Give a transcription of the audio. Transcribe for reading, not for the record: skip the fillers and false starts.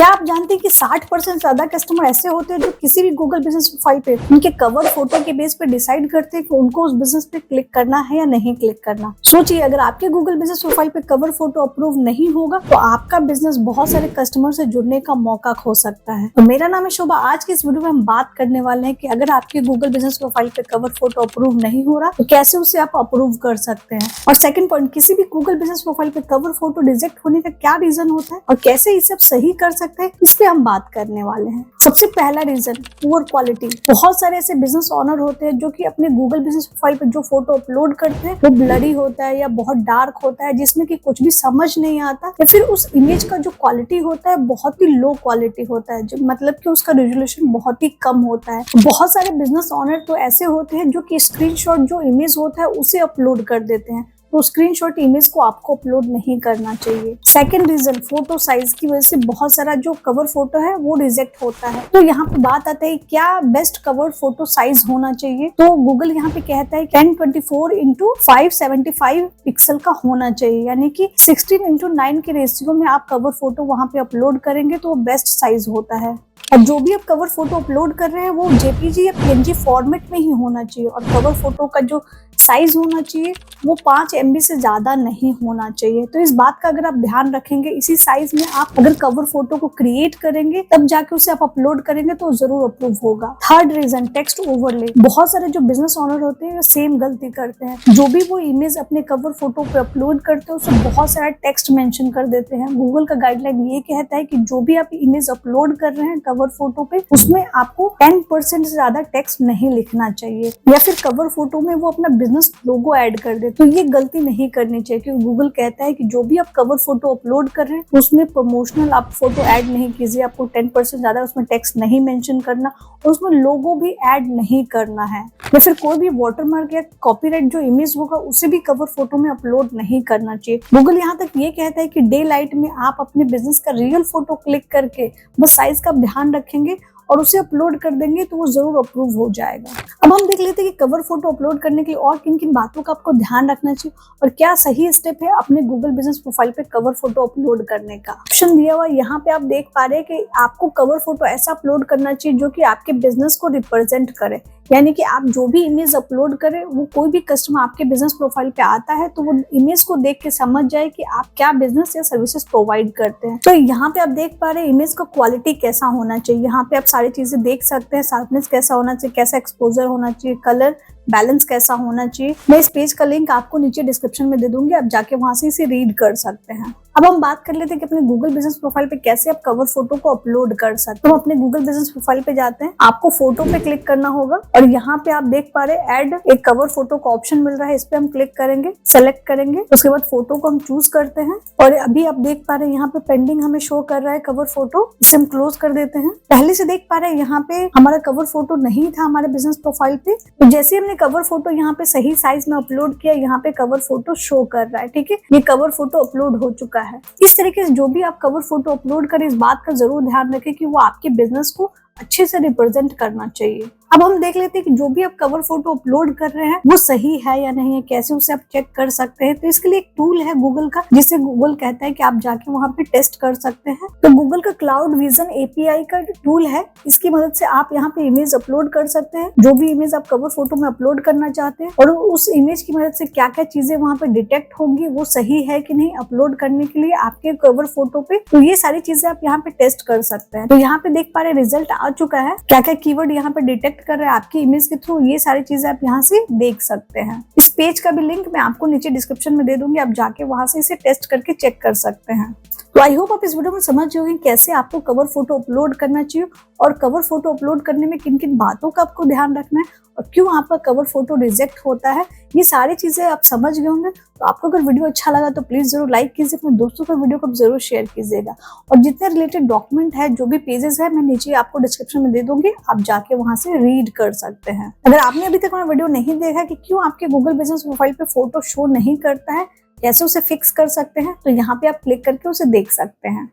क्या आप जानते हैं कि 60% ज्यादा कस्टमर ऐसे होते हैं जो किसी भी गूगल बिजनेस प्रोफाइल पे उनके कवर फोटो के बेस पे डिसाइड करते हैं कि उनको उस बिजनेस पे क्लिक करना है या नहीं क्लिक करना। सोचिए, अगर आपके गूगल बिजनेस प्रोफाइल पे कवर फोटो अप्रूव नहीं होगा तो आपका बिजनेस बहुत सारे कस्टमर से जुड़ने का मौका खो सकता है। तो मेरा नाम है शोभा। आज की इस वीडियो में हम बात करने वाले हैं कि अगर आपके गूगल बिजनेस प्रोफाइल पे कवर फोटो अप्रूव नहीं हो रहा तो कैसे उसे आप अप्रूव कर सकते हैं। और सेकंड पॉइंट, किसी भी गूगल बिजनेस प्रोफाइल पे कवर फोटो रिजेक्ट होने का क्या रीजन होता है और कैसे इसे आप सही कर सकते हैं, इस पे हम बात करने वाले हैं। सबसे पहला रीजन, पुअर क्वालिटी। बहुत सारे ऐसे बिजनेस ओनर होते हैं जो कि अपने गूगल बिजनेस प्रोफाइल पे जो फोटो अपलोड करते हैं वो ब्लरी होता है या बहुत डार्क होता है, जिसमें कि कुछ भी समझ नहीं आता, या फिर उस इमेज का जो क्वालिटी होता है बहुत ही लो क्वालिटी होता है, जो मतलब कि उसका रेजोल्यूशन बहुत ही कम होता है। बहुत सारे बिजनेस ओनर तो ऐसे होते हैं जो कि स्क्रीनशॉट जो इमेज होता है उसे अपलोड कर देते हैं, तो स्क्रीनशॉट इमेज को आपको अपलोड नहीं करना चाहिए। सेकंड रीजन, फोटो साइज की वजह से बहुत सारा जो कवर फोटो है वो रिजेक्ट होता है। तो यहाँ पे बात आता है क्या बेस्ट कवर फोटो साइज होना चाहिए। तो गूगल यहाँ पे कहता है 1024x575 पिक्सल का होना चाहिए, यानी कि 16:9 के रेशियो में आप कवर फोटो वहाँ पे अपलोड करेंगे तो वो बेस्ट साइज होता है। और जो भी आप कवर फोटो अपलोड कर रहे हैं वो जेपीजी या पीएनजी फॉर्मेट में ही होना चाहिए, और कवर फोटो का जो साइज होना चाहिए वो 5 MB से ज्यादा नहीं होना चाहिए। तो इस बात का अगर आप ध्यान रखेंगे, इसी साइज में आप अगर कवर फोटो को क्रिएट करेंगे तब जाके उसे आप अपलोड करेंगे तो जरूर अप्रूव होगा। Third reason, text overlay. बहुत सारे जो बिजनेस ओनर होते हैं वो सेम गलती करते हैं। जो भी वो इमेज अपने कवर फोटो पे अपलोड करते हैं उसमें बहुत सारा टेक्स्ट मेंशन कर देते हैं। गूगल का गाइडलाइन ये कहता है कि जो भी आप इमेज अपलोड कर रहे हैं कवर फोटो पे उसमें आपको 10% से ज्यादा टेक्स्ट नहीं लिखना चाहिए, या फिर कवर फोटो में वो अपना बिजनेस लोगो ऐड कर दे। तो ये गलती नहीं करनी चाहिए, क्योंकि गूगल कहता है कि जो भी आप कवर फोटो अपलोड कर रहे हैं उसमें प्रमोशनल आप फोटो ऐड नहीं कीजिए, आपको 10% ज्यादा उसमें टेक्स्ट नहीं मेंशन करना और उसमें लोगो भी ऐड नहीं करना है, या फिर कोई भी वाटरमार्क या कॉपीराइट जो इमेज होगा उसे भी कवर फोटो में अपलोड नहीं करना चाहिए। गूगल यहाँ तक ये कहता है कि डे लाइट में आप अपने बिजनेस का रियल फोटो क्लिक करके बस साइज का ध्यान रखेंगे और उसे अपलोड कर देंगे तो वो जरूर अप्रूव हो जाएगा। अब हम देख लेते हैं कि कवर फोटो अपलोड करने के लिए और किन किन बातों का आपको ध्यान रखना चाहिए और क्या सही स्टेप है अपने गूगल बिजनेस प्रोफाइल पे कवर फोटो अपलोड करने का। ऑप्शन दिया हुआ यहाँ पे आप देख पा रहे हैं कि आपको कवर फोटो ऐसा अपलोड करना चाहिए जो कि आपके बिजनेस को रिप्रेजेंट करे, यानी कि आप जो भी इमेज अपलोड करें वो कोई भी कस्टमर आपके बिजनेस प्रोफाइल पे आता है तो वो इमेज को देख के समझ जाए कि आप क्या बिजनेस या सर्विसेज प्रोवाइड करते हैं। तो यहाँ पे आप देख पा रहे हैं इमेज का क्वालिटी कैसा होना चाहिए। यहाँ पे आप सारी चीजें देख सकते हैं, शार्पनेस कैसा होना चाहिए, कैसा एक्सपोजर होना चाहिए, कलर बैलेंस कैसा होना चाहिए। मैं इस पेज का लिंक आपको नीचे डिस्क्रिप्शन में दे दूंगी, आप जाके वहां से इसे रीड कर सकते हैं। अब हम बात कर लेते हैं कि अपने गूगल बिजनेस प्रोफाइल पे कैसे आप कवर फोटो को अपलोड कर सकते हैं। तो अपने गूगल बिजनेस प्रोफाइल पे जाते हैं, आपको फोटो पे क्लिक करना होगा और यहाँ पे आप देख पा रहे हैं ऐड एक कवर फोटो का ऑप्शन मिल रहा है, इस पे हम क्लिक करेंगे, सेलेक्ट करेंगे, उसके बाद फोटो को हम चूज करते हैं और अभी आप देख पा रहे हैं यहाँ पे पेंडिंग हमें शो कर रहा है कवर फोटो, इसे हम क्लोज कर देते हैं। पहले से देख पा रहे हैं यहाँ पे हमारा कवर फोटो नहीं था हमारे बिजनेस प्रोफाइल पे, तो जैसे हमने कवर फोटो यहाँ पे सही साइज में अपलोड किया, यहाँ पे कवर फोटो शो कर रहा है। ठीक है, ये कवर फोटो अपलोड हो चुका है। इस तरीके से जो भी आप कवर फोटो अपलोड करें इस बात का जरूर ध्यान रखें कि वो आपके बिजनेस को अच्छे से रिप्रेजेंट करना चाहिए। अब हम देख लेते हैं कि जो भी आप कवर फोटो अपलोड कर रहे हैं वो सही है या नहीं है, कैसे उसे आप चेक कर सकते हैं। तो इसके लिए एक टूल है गूगल का, जिसे गूगल कहता है कि आप जाके वहां पे टेस्ट कर सकते हैं। तो गूगल का क्लाउड विजन API का टूल है, इसकी मदद से आप यहाँ पे इमेज अपलोड कर सकते हैं, जो भी इमेज आप कवर फोटो में अपलोड करना चाहते हैं, और उस इमेज की मदद से क्या क्या चीजें वहां पे डिटेक्ट होंगी, वो सही है कि नहीं अपलोड करने के लिए आपके कवर फोटो पे। तो ये सारी चीजें आप यहाँ पे टेस्ट कर सकते हैं। तो यहाँ पे देख पा रहे रिजल्ट आ चुका है, क्या क्या कीवर्ड यहाँ पे डिटेक्ट कर रहे हैं आपकी इमेज के थ्रू, ये सारी चीजें आप यहाँ से देख सकते हैं। इस पेज का भी लिंक मैं आपको नीचे डिस्क्रिप्शन में दे दूंगी, आप जाके वहां से इसे टेस्ट करके चेक कर सकते हैं। तो आई होप आप इस वीडियो में समझ जाओगे कैसे आपको कवर फोटो अपलोड करना चाहिए और कवर फोटो अपलोड करने में किन किन बातों का आपको ध्यान रखना है और क्यों आपका कवर फोटो रिजेक्ट होता है। ये सारी चीजें आप समझ गए होंगे। तो आपको अगर वीडियो अच्छा लगा तो प्लीज जरूर लाइक कीजिए, अपने दोस्तों को वीडियो को जरूर शेयर कीजिएगा, और जितने रिलेटेड डॉक्यूमेंट है, जो भी पेजेस है, मैं नीचे आपको डिस्क्रिप्शन में दे दूंगी, आप जाके वहां से रीड कर सकते हैं। अगर आपने अभी तक हमारा वीडियो नहीं देखा कि क्यों आपके गूगल बिजनेस प्रोफाइल पे फोटो शो नहीं करता है, कैसे उसे फिक्स कर सकते हैं, तो यहाँ पे आप क्लिक करके उसे देख सकते हैं।